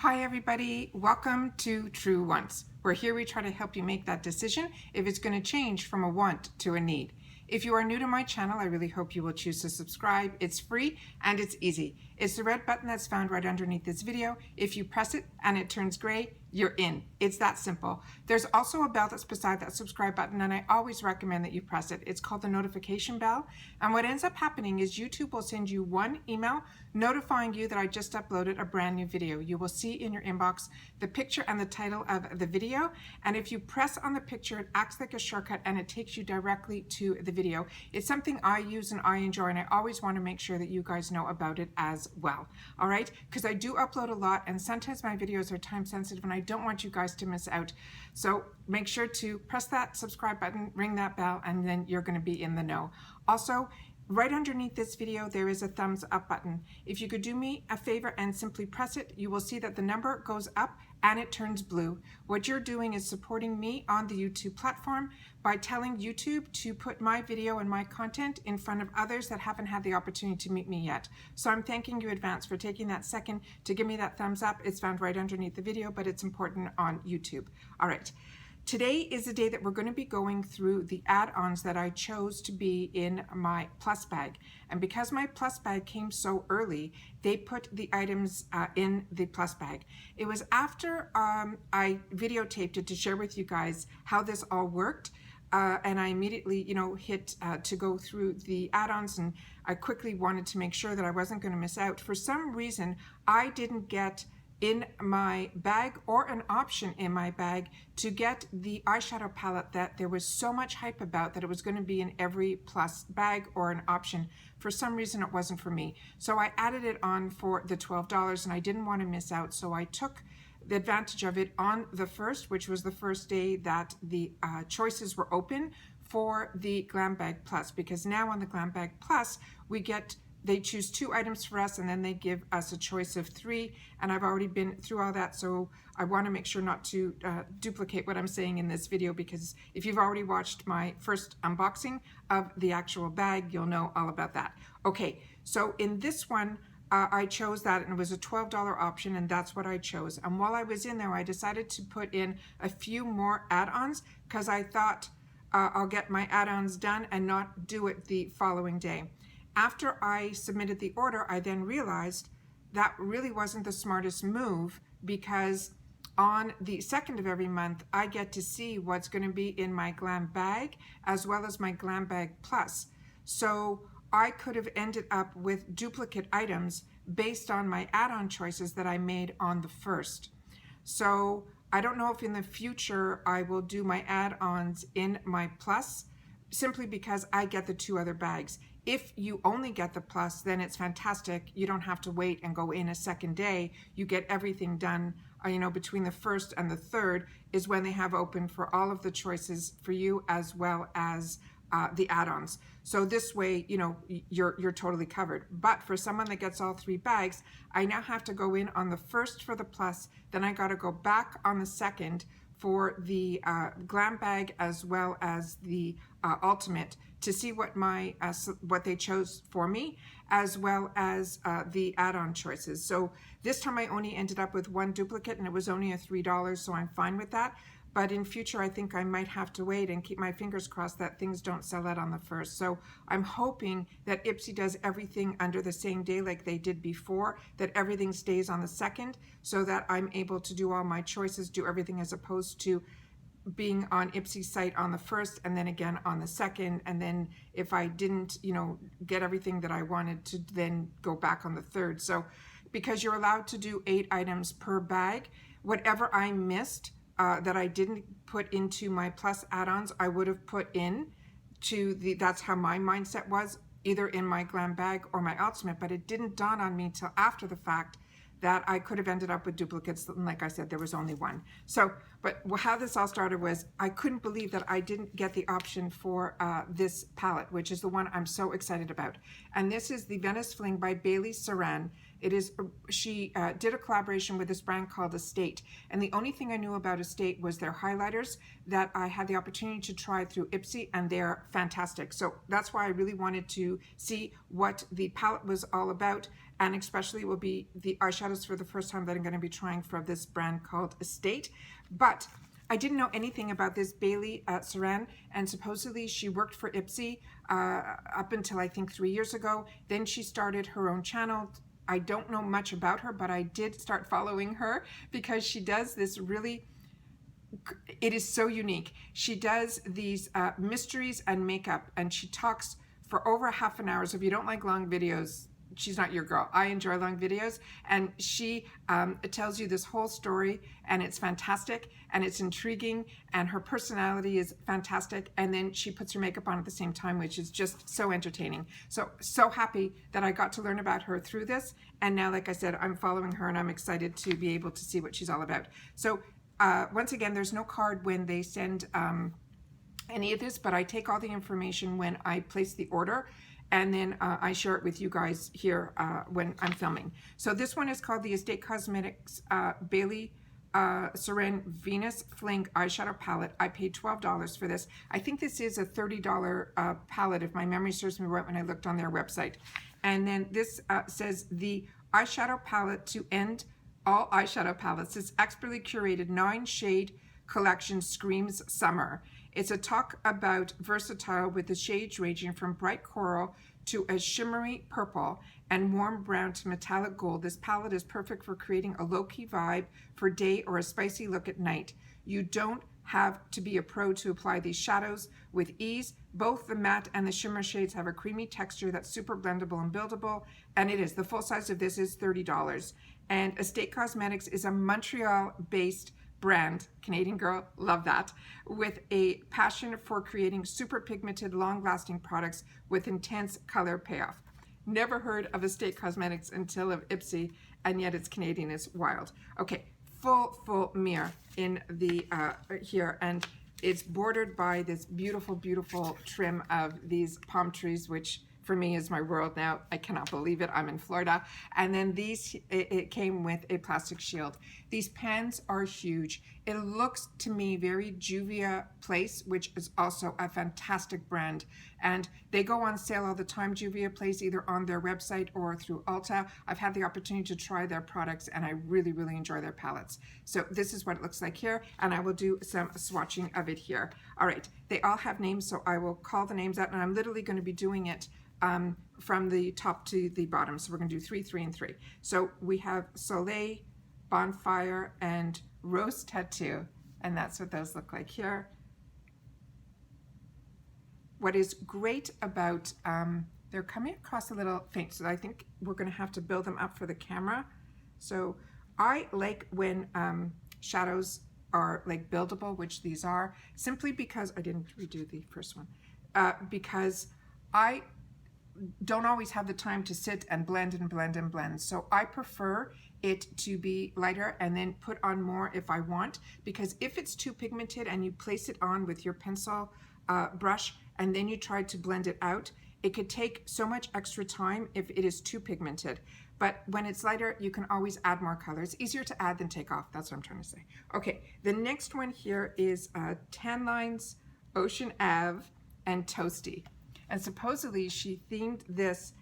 Hi everybody, welcome to True Wants. We're here we try to help you make that decision if it's going to change from a want to a need. If you are new to my channel, I really hope you will choose to subscribe. It's free and it's easy. It's the red button that's found right underneath this video. If you press it and it turns gray, you're in. It's that simple. There's also a bell that's beside that subscribe button, and I always recommend that you press it. It's called the notification bell. And what ends up happening is YouTube will send you one email notifying you that I just uploaded a brand new video. You will see in your inbox the picture and the title of the video. And if you press on the picture, it acts like a shortcut and it takes you directly to the video. It's something I use and I enjoy, and I always want to make sure that you guys know about it as well. All right? Because I do upload a lot, and sometimes my videos are time sensitive and I don't want you guys to miss out. So make sure to press that subscribe button, ring that bell, and then you're going to be in the know. Also, right underneath this video, there is a thumbs up button. If you could do me a favor and simply press it, you will see that the number goes up and it turns blue. What you're doing is supporting me on the YouTube platform by telling YouTube to put my video and my content in front of others that haven't had the opportunity to meet me yet. So I'm thanking you in advance for taking that second to give me that thumbs up. It's found right underneath the video, but it's important on YouTube. All right. Today is the day that we're going to be going through the add-ons that I chose to be in my plus bag. And because my plus bag came so early, they put the items in the plus bag. It was after I videotaped it to share with you guys how this all worked. And I immediately, hit to go through the add-ons, and I quickly wanted to make sure that I wasn't going to miss out. For some reason, I didn't get in my bag or an option in my bag to get the eyeshadow palette that there was so much hype about that it was going to be in every plus bag or an option. For some reason it wasn't for me. So I added it on for the $12 and I didn't want to miss out. So I took the advantage of it on the first, which was the first day that the choices were open for the Glam Bag Plus, because now on the Glam Bag Plus they choose 2 items for us and then they give us a choice of 3, and I've already been through all that, so I want to make sure not to duplicate what I'm saying in this video, because if you've already watched my first unboxing of the actual bag, you'll know all about that. Okay, so in this one I chose that, and it was a $12 option, and that's what I chose. And while I was in there, I decided to put in a few more add-ons because I thought I'll get my add-ons done and not do it the following day. After I submitted the order, I then realized that really wasn't the smartest move, because on the 2nd of every month, I get to see what's going to be in my Glam Bag as well as my Glam Bag Plus. So I could have ended up with duplicate items based on my add-on choices that I made on the 1st. So I don't know if in the future I will do my add-ons in my Plus, simply because I get the 2 other bags. If you only get the plus, then it's fantastic. You don't have to wait and go in a second day. You get everything done, between the 1st and the 3rd is when they have open for all of the choices for you, as well as the add-ons. So this way, you're totally covered. But for someone that gets all 3 bags, I now have to go in on the 1st for the plus, then I got to go back on the 2nd for the Glam Bag as well as the Ultimate to see what what they chose for me, as well as the add-on choices. So this time I only ended up with 1 duplicate, and it was only a $3, so I'm fine with that. But in future, I think I might have to wait and keep my fingers crossed that things don't sell out on the 1st. So I'm hoping that IPSY does everything under the same day like they did before, that everything stays on the 2nd, so that I'm able to do all my choices, do everything, as opposed to being on IPSY's site on the 1st and then again on the 2nd. And then if I didn't, get everything that I wanted, to then go back on the 3rd. So because you're allowed to do 8 items per bag, whatever I missed, that I didn't put into my plus add-ons, I would have put in to that's how my mindset was, either in my Glam Bag or my Ultimate. But it didn't dawn on me till after the fact that I could have ended up with duplicates. And like I said, there was only 1. So, but how this all started was I couldn't believe that I didn't get the option for this palette, which is the one I'm so excited about. And this is the Venice Fling by Sarian. It is, she did a collaboration with this brand called Estate. And the only thing I knew about Estate was their highlighters that I had the opportunity to try through IPSY, and they're fantastic. So that's why I really wanted to see what the palette was all about. And especially will be the eyeshadows for the first time that I'm going to be trying from this brand called Estate. But I didn't know anything about this Bailey Sarian, and supposedly she worked for IPSY up until I think 3 years ago. Then she started her own channel. I don't know much about her, but I did start following her because she does this really, it is so unique. She does these mysteries and makeup, and she talks for over half an hour. So if you don't like long videos, she's not your girl. I enjoy long videos, and she tells you this whole story, and it's fantastic, and it's intriguing, and her personality is fantastic, and then she puts her makeup on at the same time, which is just so entertaining. So happy that I got to learn about her through this, and now, like I said, I'm following her, and I'm excited to be able to see what she's all about. So once again, there's no card when they send any of this, but I take all the information when I place the order, and then I share it with you guys here when I'm filming. So this one is called the Estate Cosmetics Bailey Sarian Venus Fling eyeshadow palette. I paid $12 for this. I think this is a $30 palette, if my memory serves me right, when I looked on their website. And then this says the eyeshadow palette to end all eyeshadow palettes. This expertly curated 9-shade collection screams summer. It's a talk about versatile with the shades ranging from bright coral to a shimmery purple and warm brown to metallic gold. This palette is perfect for creating a low-key vibe for day or a spicy look at night. You don't have to be a pro to apply these shadows with ease. Both the matte and the shimmer shades have a creamy texture that's super blendable and buildable, and it is. The full size of this is $30. And Estate Cosmetics is a Montreal-based brand, Canadian girl, love that, with a passion for creating super pigmented, long-lasting products with intense color payoff. Never heard of Estate Cosmetics until of IPSY, and yet it's Canadian. It's wild. Okay, full mirror in the here, and it's bordered by this beautiful trim of these palm trees, which for me is my world now. I cannot believe it. I'm in Florida. And then these, it came with a plastic shield. These pens are huge. It looks to me very Juvia Place, which is also a fantastic brand. And they go on sale all the time, Juvia Place, either on their website or through Ulta. I've had the opportunity to try their products, and I really enjoy their palettes. So this is what it looks like here, and I will do some swatching of it here. All right, they all have names, so I will call the names out, and I'm literally going to be doing it from the top to the bottom. So we're going to do 3, 3, and 3. So we have Soleil, Bonfire, and Rose Tattoo, and that's what those look like here. What is great about, they're coming across a little faint, so I think we're going to have to build them up for the camera. So I like when shadows are like buildable, which these are, simply because I didn't redo the first one, because I don't always have the time to sit and blend and blend and blend. So I prefer it to be lighter and then put on more if I want, because if it's too pigmented and you place it on with your pencil brush and then you try to blend it out, it could take so much extra time if it is too pigmented. But when it's lighter, you can always add more color. It's easier to add than take off. That's what I'm trying to say. Okay, the next one here is Tan Lines, Ocean Ave, and Toasty. And supposedly she themed this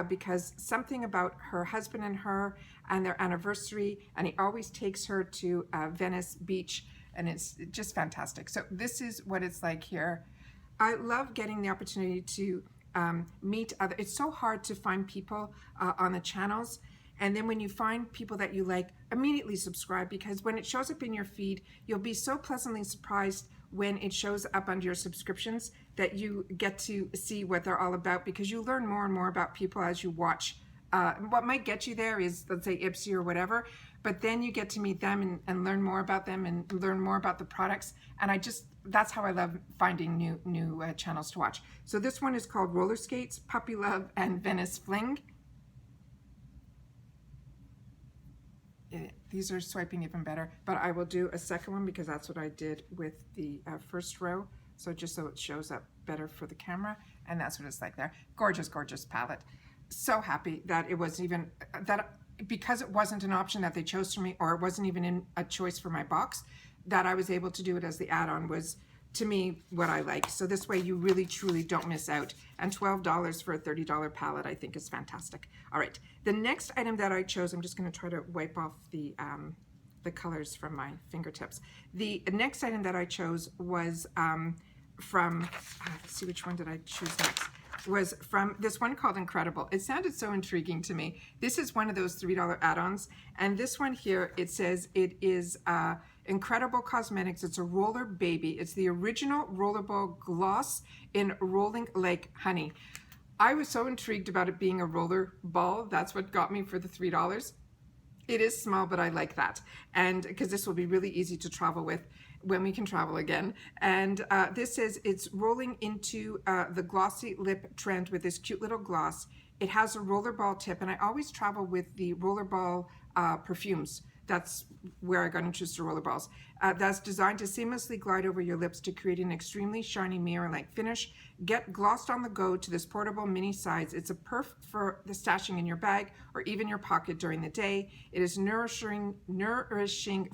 because something about her husband and her and their anniversary, and he always takes her to Venice Beach, and it's just fantastic. So this is what it's like here. I love getting the opportunity to meet other, it's so hard to find people on the channels, and then when you find people that you like, immediately subscribe, because when it shows up in your feed, you'll be so pleasantly surprised when it shows up under your subscriptions that you get to see what they're all about, because you learn more and more about people as you watch. What might get you there is, let's say, IPSY or whatever, but then you get to meet them and learn more about them and learn more about the products. And that's how I love finding new channels to watch. So this one is called Roller Skates, Puppy Love, and Venice Fling. These are swiping even better, but I will do a second one because that's what I did with the first row. So just so it shows up better for the camera, and that's what it's like there. Gorgeous palette. So happy that it was even, that because it wasn't an option that they chose for me, or it wasn't even in a choice for my box, that I was able to do it as the add-on was, to me, what I like. So this way you really truly don't miss out. And $12 for a $30 palette, I think, is fantastic. All right, the next item that I chose, I'm just going to try to wipe off the colors from my fingertips. The next item that I chose was from, let's see, which one did I choose next? Was from this one called Incredible. It sounded so intriguing to me. This is one of those $3 add-ons, and this one here, it says it is Incredible Cosmetics. It's a Rollerbaby. It's the original rollerball gloss in Rolling Like Honey. I was so intrigued about it being a roller ball. That's what got me for the $3. It is small, but I like that, and because this will be really easy to travel with when we can travel again. And this says it's rolling into the glossy lip trend with this cute little gloss. It has a rollerball tip, and I always travel with the rollerball perfumes. That's where I got introduced to rollerballs. That's designed to seamlessly glide over your lips to create an extremely shiny mirror-like finish. Get glossed on the go to this portable mini size. It's a perf for the stashing in your bag or even your pocket during the day. It is nourishing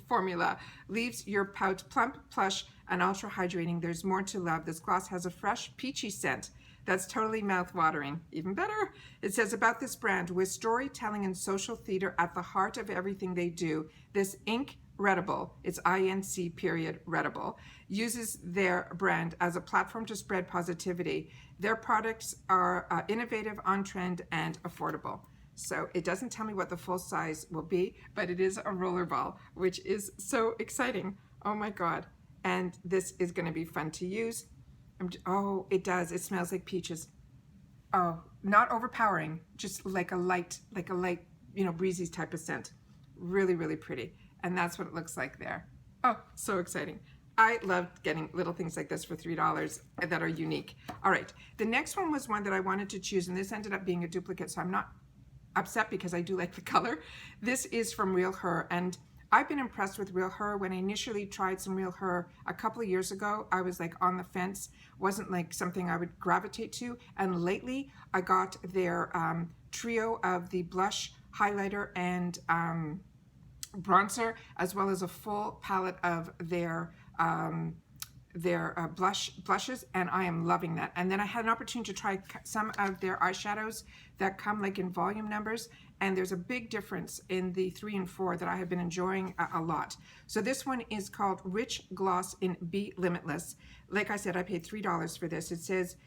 formula. Leaves your pout plump, plush, and ultra hydrating. There's more to love. This gloss has a fresh, peachy scent that's totally mouth-watering. Even better. It says about this brand, with storytelling and social theater at the heart of everything they do, this INC.REDIBLE, it's INC.REDIBLE, uses their brand as a platform to spread positivity. Their products are innovative, on-trend, and affordable. So it doesn't tell me what the full size will be, but it is a rollerball, which is so exciting. Oh my God. And this is going to be fun to use. Oh, it does. It smells like peaches. Oh, not overpowering, just like a light, you know, breezy type of scent. Really, really pretty. And that's what it looks like there. Oh, so exciting. I love getting little things like this for $3 that are unique. All right. The next one was one that I wanted to choose, and this ended up being a duplicate, so I'm not upset because I do like the color. This is from REALHEAR, and I've been impressed with REALHEAR. When I initially tried some REALHEAR a couple of years ago, I was like on the fence. Wasn't like something I would gravitate to. And lately, I got their trio of the blush, highlighter, and bronzer, as well as a full palette of their blushes, and I am loving that. And then I had an opportunity to try some of their eyeshadows that come like in volume numbers, and there's a big difference in the 3 and 4 that I have been enjoying a lot. So this one is called Rich Gloss in Be Limitless. Like I said, I paid $3 for this. It says,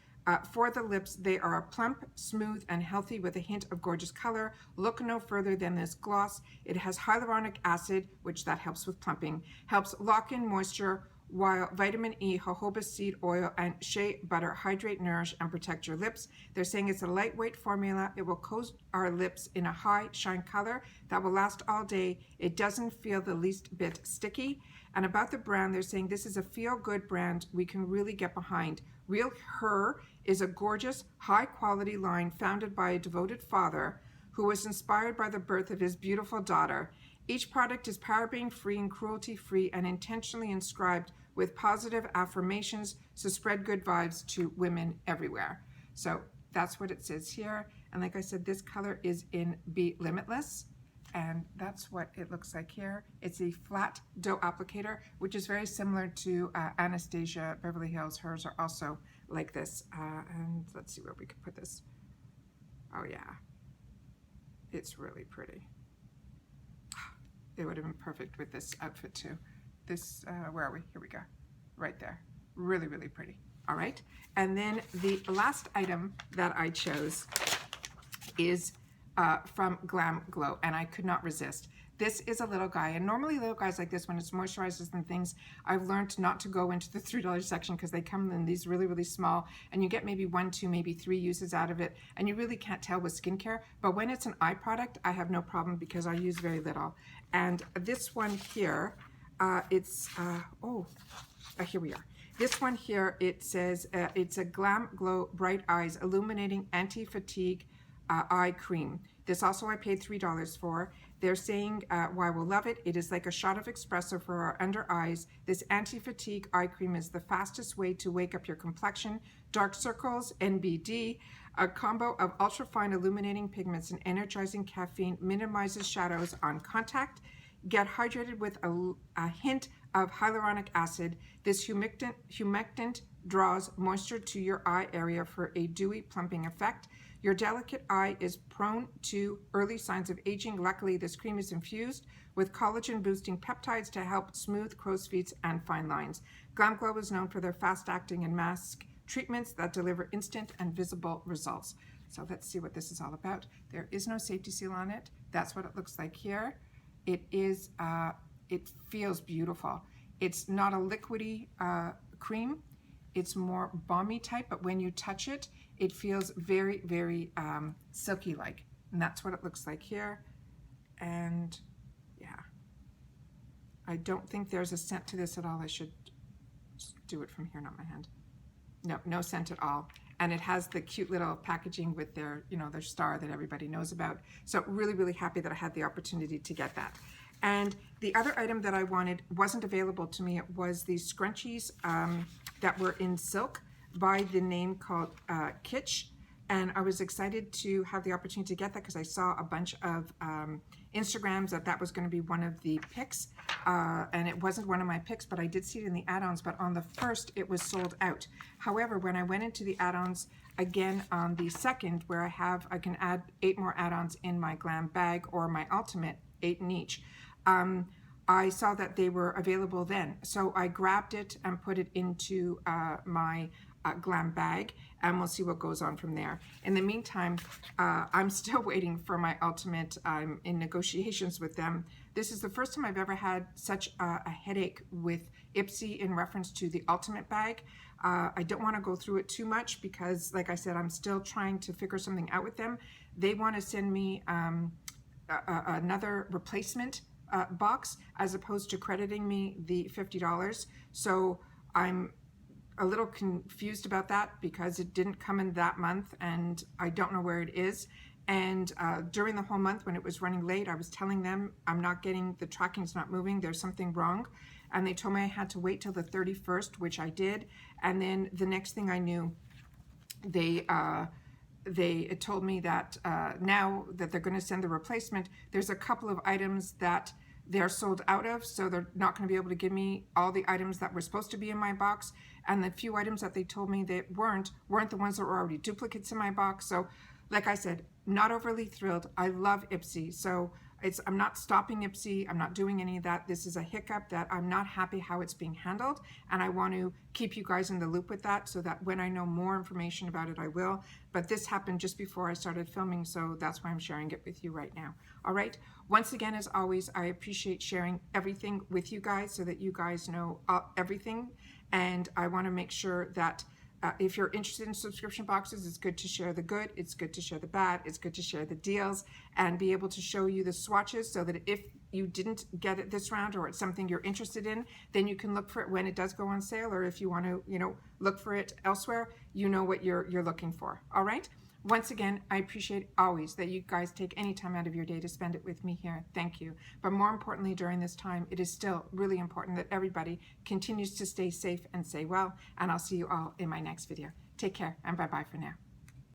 for the lips, they are plump, smooth, and healthy with a hint of gorgeous color. Look no further than this gloss. It has hyaluronic acid, which that helps with plumping, helps lock in moisture, while vitamin E, jojoba seed oil, and shea butter hydrate, nourish, and protect your lips. They're saying it's a lightweight formula. It will coat our lips in a high shine color that will last all day. It doesn't feel the least bit sticky. And about the brand, they're saying this is a feel-good brand we can really get behind. REALHEAR is a gorgeous, high-quality line founded by a devoted father who was inspired by the birth of his beautiful daughter. Each product is paraben-free and cruelty-free and intentionally inscribed with positive affirmations to spread good vibes to women everywhere. So that's what it says here. And like I said, this color is in Be Limitless. And that's what it looks like here. It's a flat dough applicator, which is very similar to Anastasia Beverly Hills. Hers are also like this. And let's see where we could put this. Oh yeah, it's really pretty. It would have been perfect with this outfit too. This, where are we? Here we go. Right there. Really, really pretty. All right. And then the last item that I chose is from GLAMGLOW, and I could not resist. This is a little guy, and normally little guys like this, when it's moisturizers and things, I've learned not to go into the $3 section because they come in these really, really small, and you get maybe 1, 2, maybe 3 uses out of it, and you really can't tell with skincare. But when it's an eye product, I have no problem because I use very little. And this one here, here we are. This one here, it says it's a GLAMGLOW Bright Eyes Illuminating Anti-Fatigue Eye Cream. This also I paid $3 for. They're saying why we'll love it. It is like a shot of espresso for our under eyes. This anti-fatigue eye cream is the fastest way to wake up your complexion, dark circles, NBD, A combo of ultra-fine illuminating pigments and energizing caffeine minimizes shadows on contact. Get hydrated with a hint of hyaluronic acid. This humectant draws moisture to your eye area for a dewy plumping effect. Your delicate eye is prone to early signs of aging. Luckily, this cream is infused with collagen-boosting peptides to help smooth crow's feet and fine lines. GLAMGLOW is known for their fast-acting and mask treatments that deliver instant and visible results. So let's see what this is all about. There is no safety seal on it. That's what it looks like here. It is, it feels beautiful. It's not a liquidy cream. It's more balmy type, but when you touch it, it feels very, very silky-like. And that's what it looks like here. And yeah, I don't think there's a scent to this at all. I should do it from here, not my hand. No, no scent at all. And it has the cute little packaging with their, you know, their star that everybody knows about. So really, really happy that I had the opportunity to get that. And the other item that I wanted wasn't available to me. It was these scrunchies that were in silk by the name called Kitsch. And I was excited to have the opportunity to get that because I saw a bunch of Instagrams that was going to be one of the picks. And it wasn't one of my picks, but I did see it in the add-ons. But on the first, it was sold out. However, when I went into the add-ons again on the second, where I can add 8 more add-ons in my Glam bag or my Ultimate, 8 in each, I saw that they were available then. So I grabbed it and put it into my Glam bag, and we'll see what goes on from there. In the meantime, I'm still waiting for my Ultimate. I'm in negotiations with them. This is the first time I've ever had such a headache with IPSY in reference to the Ultimate bag. I don't want to go through it too much because, like I said, I'm still trying to figure something out with them. They want to send me another replacement box as opposed to crediting me the $50. So I'm a little confused about that because it didn't come in that month and I don't know where it is. And during the whole month when it was running late, I was telling them I'm not getting, the tracking's not moving, there's something wrong. And they told me I had to wait till the 31st, which I did. And then the next thing I knew, they told me that now that they're going to send the replacement, there's a couple of items that they're sold out of, so they're not going to be able to give me all the items that were supposed to be in my box, and the few items that they told me that weren't the ones that were already duplicates in my box. So like I said, not overly thrilled. I love IPSY, so I'm not stopping IPSY. I'm not doing any of that. This is a hiccup that I'm not happy how it's being handled, and I want to keep you guys in the loop with that so that when I know more information about it, I will. But this happened just before I started filming, so that's why I'm sharing it with you right now. All right. Once again, as always, I appreciate sharing everything with you guys so that you guys know everything, and I want to make sure that if you're interested in subscription boxes, it's good to share the good, it's good to share the bad, it's good to share the deals and be able to show you the swatches so that if you didn't get it this round or it's something you're interested in, then you can look for it when it does go on sale, or if you want to, you know, look for it elsewhere, you know what you're looking for. All right. Once again, I appreciate always that you guys take any time out of your day to spend it with me here. Thank you. But more importantly, during this time, it is still really important that everybody continues to stay safe and stay well. And I'll see you all in my next video. Take care and bye-bye for now.